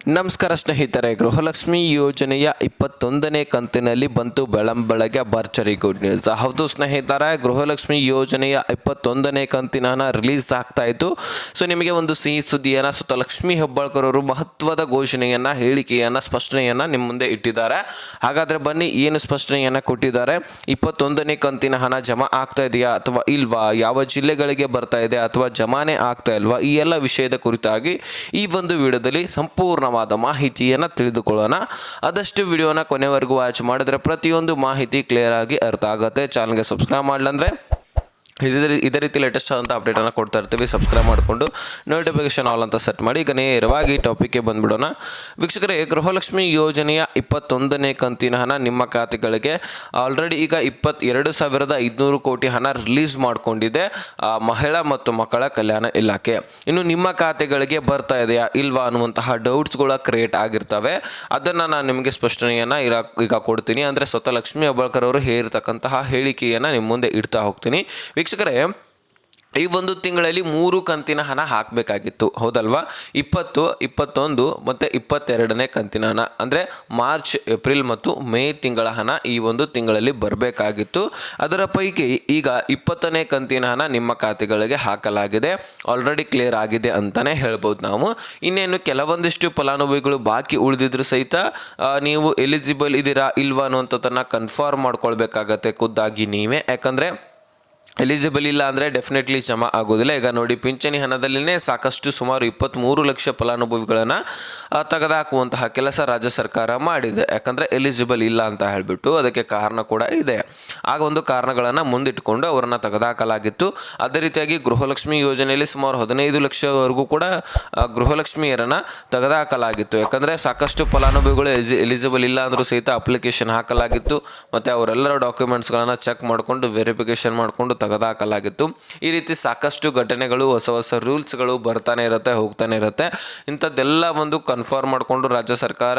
ನಮಸ್ಕಾರ ಸ್ನೇಹಿತರೆ, ಗೃಹಲಕ್ಷ್ಮಿ ಯೋಜನೆಯ 21ನೇ ಕಂತಿನಲ್ಲಿ ಬಂತು ಬೆಳಂಬೆಳಗ್ಗೆ ಭರ್ಜರಿ ಗುಡ್ ನ್ಯೂಸ್. ಹೌದು ಸ್ನೇಹಿತರೆ, ಗೃಹಲಕ್ಷ್ಮಿ ಯೋಜನೆಯ 21ನೇ ಕಂತಿನ ಹಣ ರಿಲೀಸ್ ಆಗ್ತಾ ಇತ್ತು. ಸೊ ನಿಮಗೆ ಒಂದು ಸಿಹಿ ಸುದ್ದಿಯನ್ನು ಸುತ್ತ ಲಕ್ಷ್ಮೀ ಹೆಬ್ಬಾಳ್ಕರ್ ಅವರು ಮಹತ್ವದ ಘೋಷಣೆಯನ್ನು, ಹೇಳಿಕೆಯನ್ನು, ಸ್ಪಷ್ಟನೆಯನ್ನು ನಿಮ್ಮ ಮುಂದೆ ಇಟ್ಟಿದ್ದಾರೆ. ಹಾಗಾದರೆ ಬನ್ನಿ, ಏನು ಸ್ಪಷ್ಟನೆಯನ್ನು ಕೊಟ್ಟಿದ್ದಾರೆ, 21ನೇ ಕಂತಿನ ಹಣ ಜಮಾ ಆಗ್ತಾ ಇದೆಯಾ ಅಥವಾ ಇಲ್ವಾ, ಯಾವ ಜಿಲ್ಲೆಗಳಿಗೆ ಬರ್ತಾ ಇದೆ ಅಥವಾ ಜಮಾನೆ ಆಗ್ತಾ ಇಲ್ವಾ, ಈ ಎಲ್ಲ ವಿಷಯದ ಕುರಿತಾಗಿ ಈ ಒಂದು ವಿಡಿಯೋದಲ್ಲಿ ಸಂಪೂರ್ಣವಾದ ಮಾಹಿತಿಯನ್ನು ತಿಳಿದುಕೊಳ್ಳೋಣ. ಆದಷ್ಟು ವಿಡಿಯೋನ ಕೊನೆವರೆಗೂ ವಾಚ್ ಮಾಡಿದ್ರೆ ಪ್ರತಿಯೊಂದು ಮಾಹಿತಿ ಕ್ಲಿಯರ್ ಆಗಿ ಅರ್ಥ ಆಗುತ್ತೆ. ಚಾನಲ್ಗೆ ಸಬ್ಸ್ಕ್ರೈಬ್ ಮಾಡಲಂದ್ರೆ ಇದೇ ರೀತಿ ಲೇಟೆಸ್ಟ್ ಆದಂಥ ಅಪ್ಡೇಟನ್ನು ಕೊಡ್ತಾ ಇರ್ತೀವಿ. ಸಬ್ಸ್ಕ್ರೈಬ್ ಮಾಡಿಕೊಂಡು ನೋಟಿಫಿಕೇಶನ್ ಆಲ್ ಅಂತ ಸೆಟ್ ಮಾಡಿ. ಈಗ ನೇರವಾಗಿ ಟಾಪಿಕ್ಗೆ ಬಂದುಬಿಡೋಣ. ವೀಕ್ಷಕರೇ, ಗೃಹಲಕ್ಷ್ಮಿ ಯೋಜನೆಯ 21ನೇ ಕಂತಿನ ಹಣ ನಿಮ್ಮ ಖಾತೆಗಳಿಗೆ ಆಲ್ರೆಡಿ ಈಗ 22,500 ಕೋಟಿ ಹಣ ರಿಲೀಸ್ ಮಾಡಿಕೊಂಡಿದೆ ಮಹಿಳಾ ಮತ್ತು ಮಕ್ಕಳ ಕಲ್ಯಾಣ ಇಲಾಖೆ. ಇನ್ನು ನಿಮ್ಮ ಖಾತೆಗಳಿಗೆ ಬರ್ತಾ ಇದೆಯಾ ಇಲ್ವಾ ಅನ್ನುವಂತಹ ಡೌಟ್ಸ್ಗಳು ಕ್ರಿಯೇಟ್ ಆಗಿರ್ತವೆ. ಅದನ್ನು ನಾನು ನಿಮಗೆ ಸ್ಪಷ್ಟನೆಯನ್ನು ಈಗ ಕೊಡ್ತೀನಿ. ಅಂದರೆ ಸ್ವತಃ ಲಕ್ಷ್ಮೀ ಹೆಬ್ಬಾಳ್ಕರ್ ಅವರು ಹೇಳಿರ್ತಕ್ಕಂತಹ ಹೇಳಿಕೆಯನ್ನು ನಿಮ್ಮ ಮುಂದೆ ಇಡ್ತಾ ಹೋಗ್ತೀನಿ. ವೀಕ್ಷಕರೇ, ಈ ಒಂದು ತಿಂಗಳಲ್ಲಿ 3 ಕಂತಿನ ಹಣ ಹಾಕಬೇಕಾಗಿತ್ತು, ಹೌದಲ್ವಾ? 20, 21 ಮತ್ತು 22ನೇ ಕಂತಿನ ಹಣ, ಅಂದರೆ ಮಾರ್ಚ್, ಏಪ್ರಿಲ್ ಮತ್ತು ಮೇ ತಿಂಗಳ ಹಣ ಈ ಒಂದು ತಿಂಗಳಲ್ಲಿ ಬರಬೇಕಾಗಿತ್ತು. ಅದರ ಪೈಕಿ ಈಗ 20ನೇ ಕಂತಿನ ಹಣ ನಿಮ್ಮ ಖಾತೆಗಳಿಗೆ ಹಾಕಲಾಗಿದೆ. ಆಲ್ರೆಡಿ ಕ್ಲಿಯರ್ ಆಗಿದೆ ಅಂತಲೇ ಹೇಳ್ಬೋದು ನಾವು. ಇನ್ನೇನು ಕೆಲವೊಂದಿಷ್ಟು ಫಲಾನುಭವಿಗಳು ಬಾಕಿ ಉಳಿದಿದ್ರು ಸಹಿತ ನೀವು ಎಲಿಜಿಬಲ್ ಇದ್ದೀರಾ ಇಲ್ವಾ ಅನ್ನುವಂಥದ್ದನ್ನು ಕನ್ಫರ್ಮ್ ಮಾಡ್ಕೊಳ್ಬೇಕಾಗತ್ತೆ ಖುದ್ದಾಗಿ ನೀವೇ. ಯಾಕಂದರೆ ಎಲಿಜಿಬಲ್ ಇಲ್ಲ ಅಂದರೆ ಡೆಫಿನೆಟ್ಲಿ ಜಮಾ ಆಗೋದಿಲ್ಲ. ಈಗ ನೋಡಿ, ಪಿಂಚಣಿ ಹಣದಲ್ಲಿನೇ ಸಾಕಷ್ಟು ಸುಮಾರು 23 ಲಕ್ಷ ಫಲಾನುಭವಿಗಳನ್ನು ತೆಗೆದುಹಾಕುವಂತಹ ಕೆಲಸ ರಾಜ್ಯ ಸರ್ಕಾರ ಮಾಡಿದೆ. ಯಾಕಂದರೆ ಎಲಿಜಿಬಲ್ ಇಲ್ಲ ಅಂತ ಹೇಳಿಬಿಟ್ಟು ಅದಕ್ಕೆ ಕಾರಣ ಕೂಡ ಇದೆ. ಆಗ ಒಂದು ಕಾರಣಗಳನ್ನು ಮುಂದಿಟ್ಟುಕೊಂಡು ಅವರನ್ನು ತೆಗೆದುಹಾಕಲಾಗಿತ್ತು. ಅದೇ ರೀತಿಯಾಗಿ ಗೃಹಲಕ್ಷ್ಮಿ ಯೋಜನೆಯಲ್ಲಿ ಸುಮಾರು 15 ಲಕ್ಷವರೆಗೂ ಕೂಡ ಗೃಹಲಕ್ಷ್ಮಿಯರನ್ನು ತೆಗೆದುಹಾಕಲಾಗಿತ್ತು. ಯಾಕಂದರೆ ಸಾಕಷ್ಟು ಫಲಾನುಭವಿಗಳು ಎಲಿಜಿಬಲ್ ಇಲ್ಲ ಅಂದರೂ ಸಹಿತ ಅಪ್ಲಿಕೇಶನ್ ಹಾಕಲಾಗಿತ್ತು. ಮತ್ತು ಅವರೆಲ್ಲರ ಡಾಕ್ಯುಮೆಂಟ್ಸ್ಗಳನ್ನು ಚೆಕ್ ಮಾಡಿಕೊಂಡು ವೆರಿಫಿಕೇಷನ್ ಮಾಡಿಕೊಂಡು ತೆಗೆದುಹಾಕಲಾಗಿತ್ತು. ಈ ರೀತಿ ಸಾಕಷ್ಟು ಘಟನೆಗಳು, ಹೊಸ ರೂಲ್ಸ್ಗಳು ಬರ್ತಾನೆ ಇರುತ್ತೆ, ಹೋಗ್ತಾನೆ ಇರುತ್ತೆ. ಇಂಥದ್ದೆಲ್ಲ ಒಂದು ಕನ್ಫರ್ಮ್ ಮಾಡಿಕೊಂಡು ರಾಜ್ಯ ಸರ್ಕಾರ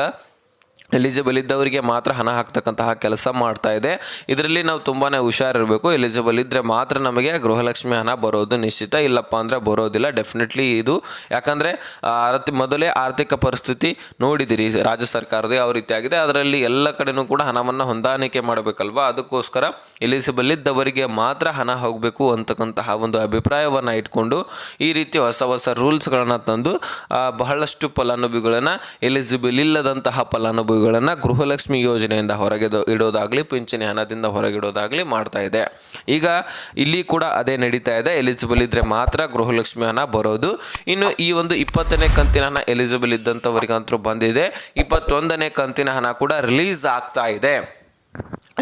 ಎಲಿಜಿಬಲ್ ಇದ್ದವರಿಗೆ ಮಾತ್ರ ಹಣ ಹಾಕ್ತಕ್ಕಂತಹ ಕೆಲಸ ಮಾಡ್ತಾ ಇದೆ. ಇದರಲ್ಲಿ ನಾವು ತುಂಬಾ ಹುಷಾರಿರಬೇಕು. ಎಲಿಜಿಬಲ್ ಇದ್ದರೆ ಮಾತ್ರ ನಮಗೆ ಗೃಹಲಕ್ಷ್ಮಿ ಹಣ ಬರೋದು ನಿಶ್ಚಿತ, ಇಲ್ಲಪ್ಪ ಅಂದರೆ ಬರೋದಿಲ್ಲ ಡೆಫಿನೆಟ್ಲಿ. ಇದು ಯಾಕಂದರೆ ಮೊದಲೇ ಆರ್ಥಿಕ ಪರಿಸ್ಥಿತಿ ನೋಡಿದಿರಿ ರಾಜ್ಯ ಸರ್ಕಾರದ ಯಾವ ರೀತಿ ಆಗಿದೆ. ಅದರಲ್ಲಿ ಎಲ್ಲ ಕಡೆನೂ ಕೂಡ ಹಣವನ್ನು ಹೊಂದಾಣಿಕೆ ಮಾಡಬೇಕಲ್ವಾ. ಅದಕ್ಕೋಸ್ಕರ ಎಲಿಜಿಬಲ್ ಇದ್ದವರಿಗೆ ಮಾತ್ರ ಹಣ ಹೋಗಬೇಕು ಅಂತಕ್ಕಂತಹ ಒಂದು ಅಭಿಪ್ರಾಯವನ್ನು ಇಟ್ಕೊಂಡು ಈ ರೀತಿ ಹೊಸ ರೂಲ್ಸ್ಗಳನ್ನು ತಂದು ಬಹಳಷ್ಟು ಫಲಾನುಭವಿಗಳನ್ನು, ಎಲಿಜಿಬಲ್ ಇಲ್ಲದಂತಹ ಫಲಾನುಭವಿಗಳನ್ನು ಗೃಹಲಕ್ಷ್ಮಿ ಯೋಜನೆಯಿಂದ ಹೊರಗೆ ಇಡೋದಾಗಲಿ, ಪಿಂಚಣಿ ಹಣದಿಂದ ಹೊರಗಿಡೋದಾಗಲಿ ಮಾಡ್ತಾ ಇದೆ. ಈಗ ಇಲ್ಲಿ ಕೂಡ ಅದೇ ನಡೀತಾ ಇದೆ. ಎಲಿಜಿಬಲ್ ಇದ್ದರೆ ಮಾತ್ರ ಗೃಹಲಕ್ಷ್ಮಿ ಹಣ ಬರೋದು. ಇನ್ನು ಈ ಒಂದು 20ನೇ ಕಂತಿನ ಹಣ ಎಲಿಜಿಬಲ್ ಇದ್ದಂಥವರಿಗಂತೂ ಬಂದಿದೆ. 21ನೇ ಕಂತಿನ ಹಣ ಕೂಡ ರಿಲೀಸ್ ಆಗ್ತಾ ಇದೆ.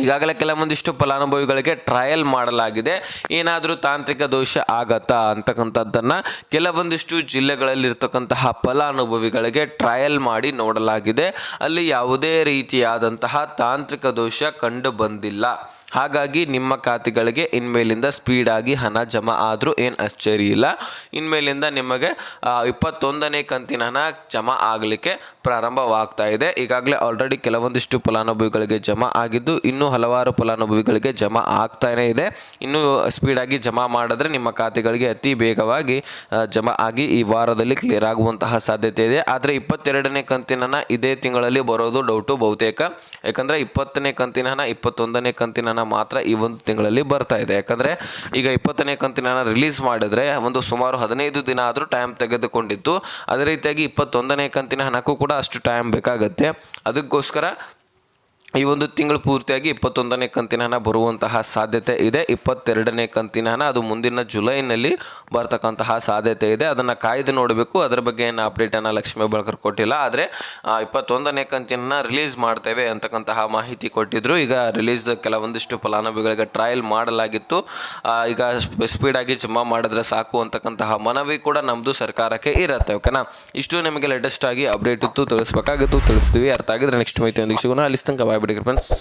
ಈಗಾಗಲೇ ಕೆಲವೊಂದಿಷ್ಟು ಫಲಾನುಭವಿಗಳಿಗೆ ಟ್ರಯಲ್ ಮಾಡಲಾಗಿದೆ. ಏನಾದರೂ ತಾಂತ್ರಿಕ ದೋಷ ಆಗತ್ತಾ ಅಂತಕ್ಕಂಥದ್ದನ್ನು ಕೆಲವೊಂದಿಷ್ಟು ಜಿಲ್ಲೆಗಳಲ್ಲಿರ್ತಕ್ಕಂತಹ ಫಲಾನುಭವಿಗಳಿಗೆ ಟ್ರಯಲ್ ಮಾಡಿ ನೋಡಲಾಗಿದೆ. ಅಲ್ಲಿ ಯಾವುದೇ ರೀತಿಯಾದಂತಹ ತಾಂತ್ರಿಕ ದೋಷ ಕಂಡು ಬಂದಿಲ್ಲ. ಹಾಗಾಗಿ ನಿಮ್ಮ ಖಾತೆಗಳಿಗೆ ಇನ್ಮೇಲಿಂದ ಸ್ಪೀಡಾಗಿ ಹಣ ಜಮಾ ಆದರೂ ಏನು ಅಚ್ಚರಿ ಇಲ್ಲ. ಇನ್ಮೇಲಿಂದ ನಿಮಗೆ 21ನೇ ಕಂತಿನ ಹಣ ಜಮಾ ಆಗಲಿಕ್ಕೆ ಪ್ರಾರಂಭವಾಗ್ತಾ ಇದೆ. ಈಗಾಗಲೇ ಆಲ್ರೆಡಿ ಕೆಲವೊಂದಿಷ್ಟು ಫಲಾನುಭವಿಗಳಿಗೆ ಜಮಾ ಆಗಿದ್ದು, ಇನ್ನೂ ಹಲವಾರು ಫಲಾನುಭವಿಗಳಿಗೆ ಜಮಾ ಆಗ್ತಾನೇ ಇದೆ. ಇನ್ನೂ ಸ್ಪೀಡಾಗಿ ಜಮಾ ಮಾಡಿದ್ರೆ ನಿಮ್ಮ ಖಾತೆಗಳಿಗೆ ಅತಿ ಬೇಗವಾಗಿ ಜಮಾ ಆಗಿ ಈ ವಾರದಲ್ಲಿ ಕ್ಲಿಯರ್ ಆಗುವಂತಹ ಸಾಧ್ಯತೆ ಇದೆ. ಆದರೆ 22ನೇ ಕಂತಿನ ಹಣ ಇದೇ ತಿಂಗಳಲ್ಲಿ ಬರೋದು ಡೌಟು ಬಹುತೇಕ. ಯಾಕಂದರೆ 20ನೇ ಕಂತಿನ ಹಣ 21ನೇ ಕಂತಿನ ಹಣ ಮಾತ್ರ ಈ ಒಂದು ತಿಂಗಳಲ್ಲಿ ಬರ್ತಾ ಇದೆ. ಯಾಕಂದರೆ ಈಗ 20ನೇ ಕಂತಿನ ಹಣ ರಿಲೀಸ್ ಮಾಡಿದರೆ ಒಂದು ಸುಮಾರು 15 ದಿನ ಆದರೂ ಟೈಮ್ ತೆಗೆದುಕೊಂಡಿತ್ತು. ಅದೇ ರೀತಿಯಾಗಿ 21ನೇ ಕಂತಿನ ಹಣಕ್ಕೂ ಕೂಡ ಅಷ್ಟು ಟೈಮ್ ಬೇಕಾಗುತ್ತೆ. ಅದಕ್ಕೋಸ್ಕರ ಈ ಒಂದು ತಿಂಗಳು ಪೂರ್ತಿಯಾಗಿ 21ನೇ ಕಂತಿನ ಹಣ ಬರುವಂತಹ ಸಾಧ್ಯತೆ ಇದೆ. 22ನೇ ಕಂತಿನ ಹಣ ಅದು ಮುಂದಿನ ಜುಲೈನಲ್ಲಿ ಬರ್ತಕ್ಕಂತಹ ಸಾಧ್ಯತೆ ಇದೆ. ಅದನ್ನು ಕಾಯ್ದು ನೋಡಬೇಕು. ಅದರ ಬಗ್ಗೆ ಏನು ಅಪ್ಡೇಟನ್ನು ಲಕ್ಷ್ಮೀ ಹೆಬ್ಬಾಳ್ಕರ್ ಕೊಟ್ಟಿಲ್ಲ. ಆದರೆ 21ನೇ ಕಂತಿನ ರಿಲೀಸ್ ಮಾಡ್ತೇವೆ ಅಂತಕ್ಕಂತಹ ಮಾಹಿತಿ ಕೊಟ್ಟಿದ್ದರು. ಈಗ ರಿಲೀಸ್ ಕೆಲವೊಂದಿಷ್ಟು ಫಲಾನುಭವಿಗಳಿಗೆ ಟ್ರಯಲ್ ಮಾಡಲಾಗಿತ್ತು. ಈಗ ಸ್ಪೀಡಾಗಿ ಜಮಾ ಮಾಡಿದ್ರೆ ಸಾಕು ಅಂತಕ್ಕಂತಹ ಮನವಿ ಕೂಡ ನಮ್ಮದು ಸರ್ಕಾರಕ್ಕೆ ಇರುತ್ತೆ. ಓಕೆನಾ? ಇಷ್ಟು ನಿಮಗೆ ಲೇಟೆಸ್ಟ್ ಆಗಿ ಅಪ್ಡೇಟ್ ಇತ್ತು, ತಿಳಿಸ್ಬೇಕಾಗಿತ್ತು, ತಿಳಿಸ್ತೀವಿ. ಅರ್ಥ ಆಗಿದ್ರೆ ನೆಕ್ಸ್ಟ್ ಮಾಹಿತಿಯೊಂದಿಗೆ ಸಿಗೋಣ. ಅಲ್ಲಿ ತನಕ ಬಾಯ್ ಬಿಡಿ ಫ್ರೆಂಡ್ಸ್.